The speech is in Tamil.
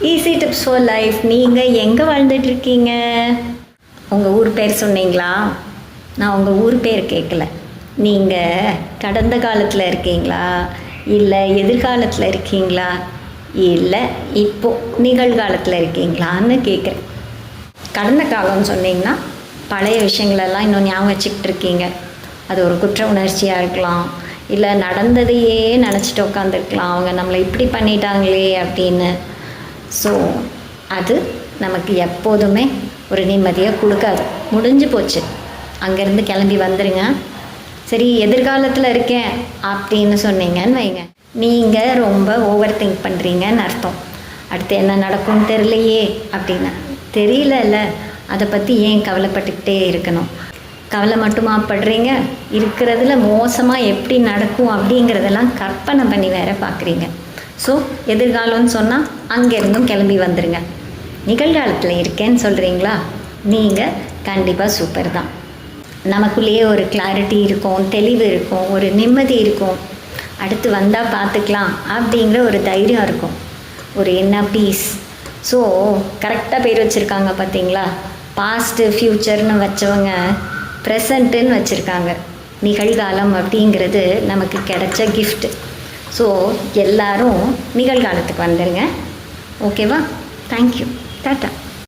Easy tips for life. நீங்கள் எங்கே வாழ்ந்துட்டுருக்கீங்க? உங்கள் ஊர் பேர் சொன்னீங்களா? நான் உங்கள் ஊர் பேர் கேட்கல. நீங்கள் கடந்த காலத்தில் இருக்கீங்களா, இல்லை எதிர்காலத்தில் இருக்கீங்களா, இல்லை இப்போது நிகழ்காலத்தில் இருக்கீங்களான்னு கேட்குறேன். கடந்த காலம்னு சொன்னீங்கன்னா பழைய விஷயங்களெல்லாம் இன்னும் ஞாபகம் வச்சுக்கிட்டு இருக்கீங்க. அது ஒரு குற்ற உணர்ச்சியாக இருக்கலாம், இல்லை நடந்ததையே நினச்சிட்டு உட்காந்துருக்கலாம், அவங்க நம்மளை இப்படி பண்ணிட்டாங்களே அப்படின்னு. ஸோ அது நமக்கு எப்போதுமே ஒரு நிம்மதியாக கொடுக்காது. முடிஞ்சு போச்சு, அங்கேருந்து கிளம்பி வந்துடுங்க. சரி, எதிர்காலத்தில் இருக்கேன் அப்படின்னு சொன்னீங்கன்னு வைங்க, நீங்கள் ரொம்ப ஓவர் திங்க் பண்ணுறீங்கன்னு அர்த்தம். அடுத்து என்ன நடக்கும்னு தெரியலையே அப்படின்னு. தெரியலல்ல, அதை பற்றி ஏன் கவலைப்பட்டுக்கிட்டே இருக்கணும்? கவலை மட்டுமா படுறீங்க? இருக்கிறதுல மோசமாக எப்படி நடக்கும் அப்படிங்கிறதெல்லாம் கற்பனை பண்ணி வேற பார்க்குறீங்க. ஸோ எதிர்காலம்னு சொன்னால் அங்கேருந்தும் கிளம்பி வந்துடுங்க. நிகழ்காலத்தில் இருக்கேன்னு சொல்கிறீங்களா? நீங்கள் கண்டிப்பாக சூப்பர் தான். நமக்குள்ளேயே ஒரு கிளாரிட்டி இருக்கும், தெளிவு இருக்கும், ஒரு நிம்மதி இருக்கும். அடுத்து வந்தால் பார்த்துக்கலாம் அப்படிங்கிற ஒரு தைரியம் இருக்கும், ஒரு என்ன பீஸ். ஸோ கரெக்டாக பேர் வச்சுருக்காங்க பார்த்தீங்களா? பாஸ்ட்டு ஃப்யூச்சர்னு வச்சவங்க ப்ரெசண்ட்டுன்னு வச்சுருக்காங்க. நிகழ்காலம் அப்படிங்கிறது நமக்கு கிடைச்ச கிஃப்ட். ஸோ எல்லோரும் நிகழ்காலத்துக்கு வந்துடுங்க. ஓகேவா? தேங்க்யூ. டாட்டா.